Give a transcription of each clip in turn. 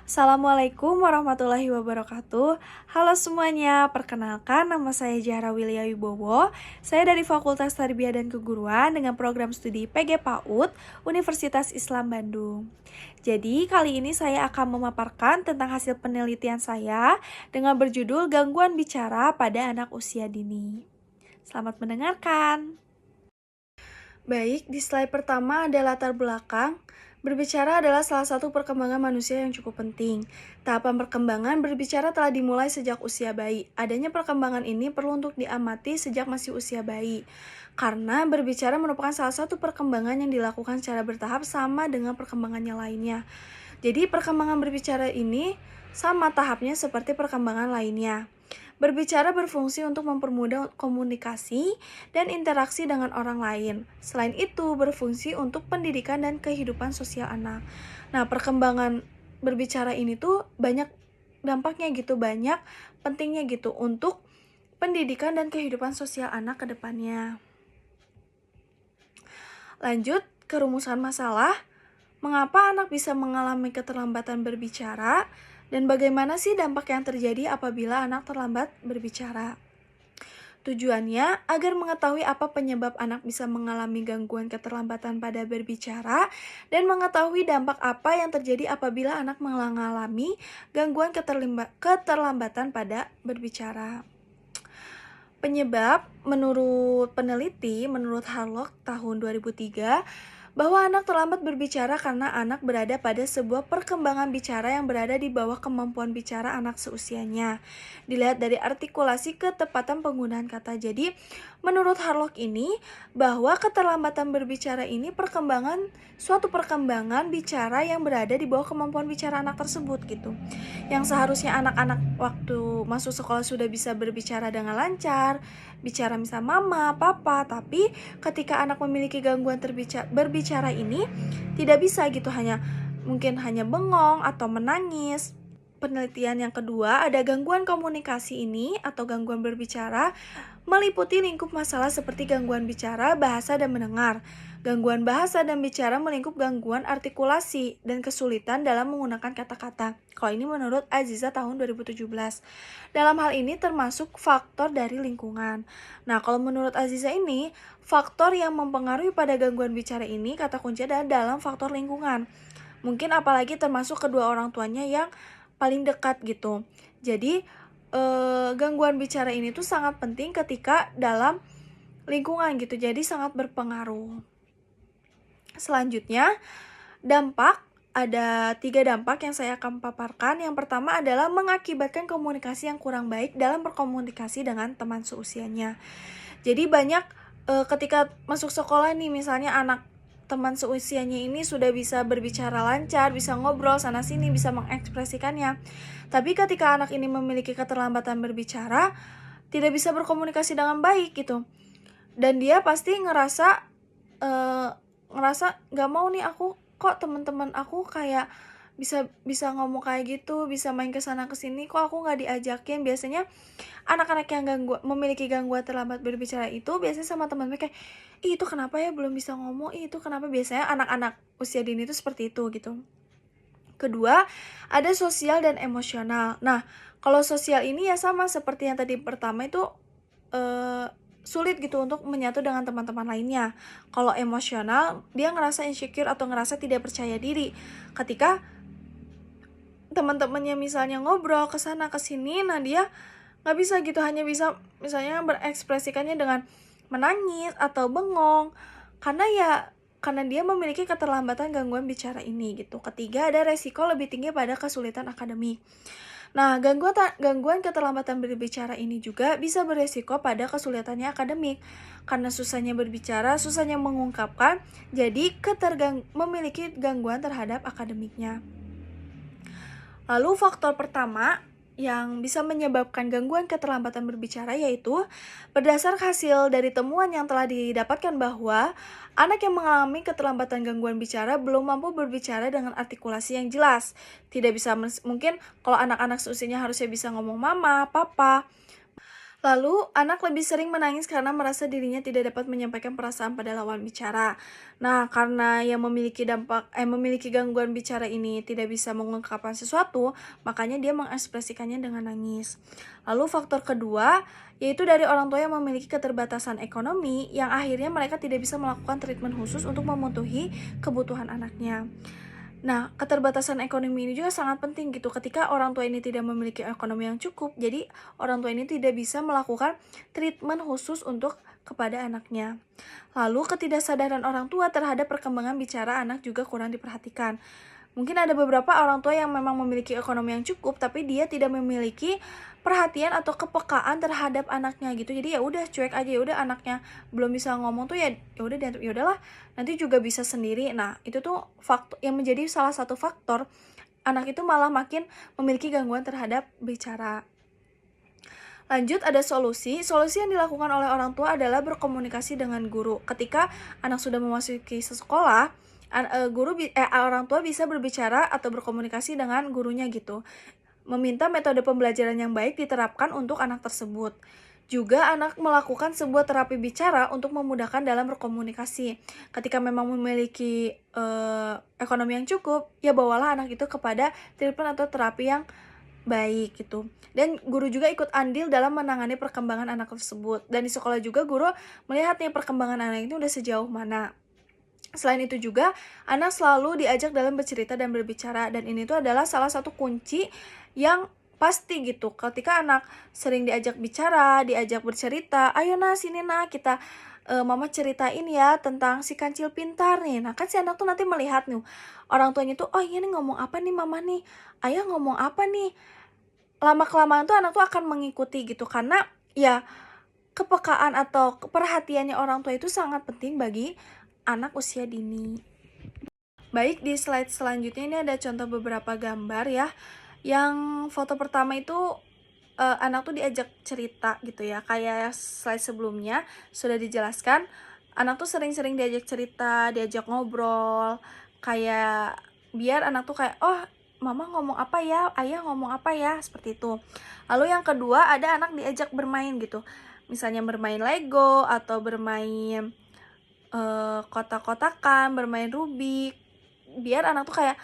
Assalamualaikum warahmatullahi wabarakatuh. Halo semuanya, perkenalkan nama saya Zahra Wilya Wibowo. Saya dari Fakultas Tarbiyah dan Keguruan dengan program studi PG PAUD Universitas Islam Bandung. Jadi kali ini saya akan memaparkan tentang hasil penelitian saya dengan berjudul Gangguan Bicara pada Anak Usia Dini. Selamat mendengarkan. Baik, di slide pertama ada latar belakang. Berbicara adalah salah satu perkembangan manusia yang cukup penting. Tahapan perkembangan berbicara telah dimulai sejak usia bayi. Adanya perkembangan ini perlu untuk diamati sejak masih usia bayi. Karena berbicara merupakan salah satu perkembangan yang dilakukan secara bertahap sama dengan perkembangannya lainnya. Jadi perkembangan berbicara ini sama tahapnya seperti perkembangan lainnya. Berbicara berfungsi untuk mempermudah komunikasi dan interaksi dengan orang lain. Selain itu, berfungsi untuk pendidikan dan kehidupan sosial anak. Nah, perkembangan berbicara ini tuh banyak dampaknya gitu, banyak pentingnya gitu untuk pendidikan dan kehidupan sosial anak ke depannya. Lanjut ke rumusan masalah. Mengapa anak bisa mengalami keterlambatan berbicara? Dan bagaimana sih dampak yang terjadi apabila anak terlambat berbicara? Tujuannya agar mengetahui apa penyebab anak bisa mengalami gangguan keterlambatan pada berbicara dan mengetahui dampak apa yang terjadi apabila anak mengalami gangguan keterlambatan pada berbicara. Penyebab menurut peneliti, menurut Harlock tahun 2003, bahwa anak terlambat berbicara karena anak berada pada sebuah perkembangan bicara yang berada di bawah kemampuan bicara anak seusianya. Dilihat dari artikulasi ketepatan penggunaan kata. Jadi, menurut Harlock ini, bahwa keterlambatan berbicara ini suatu perkembangan bicara yang berada di bawah kemampuan bicara anak tersebut gitu. Yang seharusnya anak-anak waktu masuk sekolah sudah bisa berbicara dengan lancar, bicara misal mama, papa, tapi ketika anak memiliki gangguan berbicara ini tidak bisa gitu, mungkin hanya bengong atau menangis. Penelitian yang kedua, ada gangguan komunikasi ini atau gangguan berbicara meliputi lingkup masalah seperti gangguan bicara, bahasa, dan mendengar. Gangguan bahasa dan bicara melingkup gangguan artikulasi dan kesulitan dalam menggunakan kata-kata. Kalau ini menurut Aziza tahun 2017. Dalam hal ini termasuk faktor dari lingkungan. Nah, kalau menurut Aziza ini, faktor yang mempengaruhi pada gangguan bicara ini kata kunci adalah dalam faktor lingkungan. Mungkin apalagi termasuk kedua orang tuanya yang paling dekat gitu. Jadi, gangguan bicara ini tuh sangat penting ketika dalam lingkungan gitu. Jadi sangat berpengaruh. Selanjutnya, dampak. Ada 3 dampak yang saya akan paparkan. Yang pertama adalah mengakibatkan komunikasi yang kurang baik dalam berkomunikasi dengan teman seusianya. Jadi banyak ketika masuk sekolah nih, misalnya anak teman seusianya ini sudah bisa berbicara lancar, bisa ngobrol sana-sini, bisa mengekspresikannya. Tapi ketika anak ini memiliki keterlambatan berbicara, tidak bisa berkomunikasi dengan baik gitu. Dan dia pasti ngerasa gak mau nih, aku kok teman-teman aku kayak bisa ngomong kayak gitu, bisa main ke sana ke sini, kok aku nggak diajakin. Biasanya anak-anak yang memiliki gangguan terlambat berbicara itu biasanya sama teman mereka, itu kenapa ya belum bisa ngomong, itu kenapa. Biasanya anak-anak usia dini itu seperti itu gitu. Kedua, ada sosial dan emosional. Nah, kalau sosial ini ya sama seperti yang tadi pertama itu, sulit gitu untuk menyatu dengan teman-teman lainnya. Kalau emosional, dia ngerasa insecure atau ngerasa tidak percaya diri ketika teman-temannya misalnya ngobrol ke sana ke sini, nah dia nggak bisa gitu, hanya bisa misalnya berekspresikannya dengan menangis atau bengong karena dia memiliki keterlambatan gangguan bicara ini gitu. Ketiga, ada resiko lebih tinggi pada kesulitan akademik. Nah, gangguan keterlambatan berbicara ini juga bisa beresiko pada kesulitannya akademik. Karena susahnya berbicara, susahnya mengungkapkan, jadi memiliki gangguan terhadap akademiknya. Lalu faktor pertama yang bisa menyebabkan gangguan keterlambatan berbicara yaitu berdasar hasil dari temuan yang telah didapatkan bahwa anak yang mengalami keterlambatan gangguan bicara belum mampu berbicara dengan artikulasi yang jelas. Tidak bisa, mungkin kalau anak-anak seusianya harusnya bisa ngomong mama, papa. Lalu, anak lebih sering menangis karena merasa dirinya tidak dapat menyampaikan perasaan pada lawan bicara. Nah, karena yang memiliki gangguan bicara ini tidak bisa mengungkapkan sesuatu, makanya dia mengekspresikannya dengan nangis. Lalu faktor kedua, yaitu dari orang tua yang memiliki keterbatasan ekonomi, yang akhirnya mereka tidak bisa melakukan treatment khusus untuk memenuhi kebutuhan anaknya. Nah, keterbatasan ekonomi ini juga sangat penting gitu. Ketika orang tua ini tidak memiliki ekonomi yang cukup, jadi orang tua ini tidak bisa melakukan treatment khusus untuk kepada anaknya. Lalu, ketidaksadaran orang tua terhadap perkembangan bicara anak juga kurang diperhatikan. Mungkin ada beberapa orang tua yang memang memiliki ekonomi yang cukup, tapi dia tidak memiliki perhatian atau kepekaan terhadap anaknya gitu. Jadi ya udah cuek aja, ya udah anaknya belum bisa ngomong tuh ya udah ya udahlah, nanti juga bisa sendiri. Nah, itu tuh faktor yang menjadi salah satu faktor anak itu malah makin memiliki gangguan terhadap bicara. Lanjut, ada solusi. Solusi yang dilakukan oleh orang tua adalah berkomunikasi dengan guru. Ketika anak sudah memasuki sekolah, orang tua bisa berbicara atau berkomunikasi dengan gurunya gitu. Meminta metode pembelajaran yang baik diterapkan untuk anak tersebut. Juga anak melakukan sebuah terapi bicara untuk memudahkan dalam berkomunikasi. Ketika memang memiliki ekonomi yang cukup, ya bawalah anak itu kepada treatment atau terapi yang baik gitu. Dan guru juga ikut andil dalam menangani perkembangan anak tersebut. Dan di sekolah juga guru melihat nih perkembangan anak itu udah sejauh mana. Selain itu juga, anak selalu diajak dalam bercerita dan berbicara, dan ini tuh adalah salah satu kunci yang pasti gitu. Ketika anak sering diajak bicara, diajak bercerita, ayo nah sini nah kita mama ceritain ya tentang si kancil pintar nih. Nah kan si anak tuh nanti melihat nih, orang tuanya tuh, oh iya nih ngomong apa nih mama nih, ayah ngomong apa nih. Lama-kelamaan tuh anak tuh akan mengikuti gitu, karena ya kepekaan atau perhatiannya orang tua itu sangat penting bagi anak usia dini. Baik, di slide selanjutnya ini ada contoh beberapa gambar ya. Yang foto pertama itu anak tuh diajak cerita gitu ya. Kayak slide sebelumnya sudah dijelaskan, anak tuh sering-sering diajak cerita, diajak ngobrol, kayak biar anak tuh kayak, oh mama ngomong apa ya, ayah ngomong apa ya, seperti itu. Lalu yang kedua ada anak diajak bermain gitu. Misalnya bermain Lego atau bermain kotak-kotakan, bermain Rubik, biar anak tuh kayak,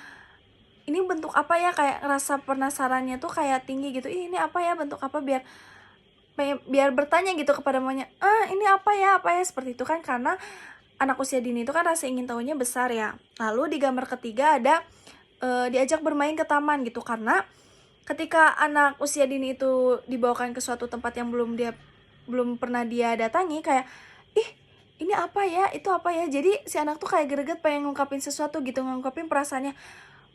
ini bentuk apa ya, kayak rasa penasarannya tuh kayak tinggi gitu, ini apa ya, bentuk apa, biar bertanya gitu kepada mamanya, ini apa ya, seperti itu kan, karena anak usia dini itu kan rasa ingin tahunya besar ya. Lalu di gambar ketiga ada diajak bermain ke taman gitu, karena ketika anak usia dini itu dibawakan ke suatu tempat yang belum pernah dia datangi, kayak, ih ini apa ya, itu apa ya, jadi si anak tuh kayak greget pengen ngungkapin sesuatu gitu, ngungkapin perasaannya,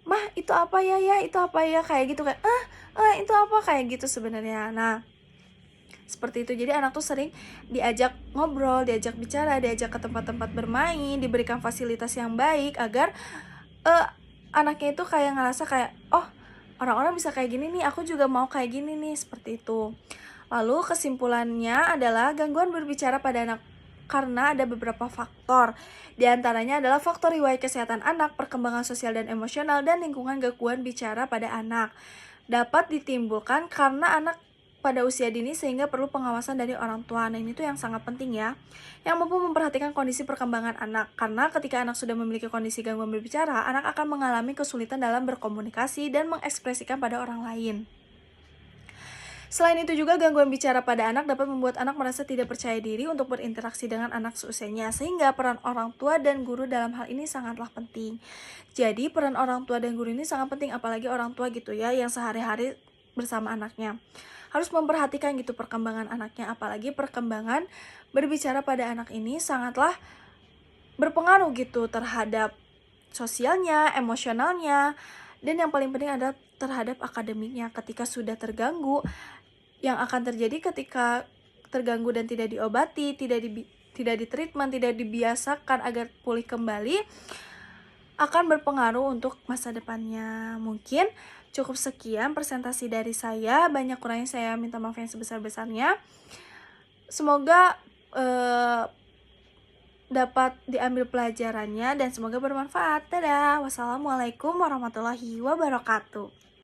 mah itu apa ya, itu apa ya, kayak gitu, kayak itu apa, kayak gitu sebenarnya. Nah seperti itu, jadi anak tuh sering diajak ngobrol, diajak bicara, diajak ke tempat-tempat bermain, diberikan fasilitas yang baik agar anaknya itu kayak ngerasa kayak, oh orang-orang bisa kayak gini nih, aku juga mau kayak gini nih, seperti itu. Lalu kesimpulannya adalah gangguan berbicara pada anak karena ada beberapa faktor. Di antaranya adalah faktor riwayat kesehatan anak, perkembangan sosial dan emosional, dan lingkungan gangguan bicara pada anak. Dapat ditimbulkan karena anak pada usia dini sehingga perlu pengawasan dari orang tua. Nah ini tuh yang sangat penting ya, yang mampu memperhatikan kondisi perkembangan anak. Karena ketika anak sudah memiliki kondisi gangguan berbicara, anak akan mengalami kesulitan dalam berkomunikasi dan mengekspresikan pada orang lain. Selain itu juga gangguan bicara pada anak dapat membuat anak merasa tidak percaya diri untuk berinteraksi dengan anak seusianya, sehingga peran orang tua dan guru dalam hal ini sangatlah penting. Jadi peran orang tua dan guru ini sangat penting, apalagi orang tua gitu ya yang sehari-hari bersama anaknya. Harus memperhatikan gitu perkembangan anaknya, apalagi perkembangan berbicara pada anak ini sangatlah berpengaruh gitu terhadap sosialnya, emosionalnya, dan yang paling penting adalah terhadap akademiknya. Ketika sudah terganggu, yang akan terjadi ketika terganggu dan tidak diobati, tidak ditreatment, tidak dibiasakan agar pulih kembali, akan berpengaruh untuk masa depannya. Mungkin cukup sekian presentasi dari saya, banyak kurangnya saya minta maaf yang sebesar-besarnya. Semoga dapat diambil pelajarannya dan semoga bermanfaat. Dadah. Wassalamualaikum warahmatullahi wabarakatuh.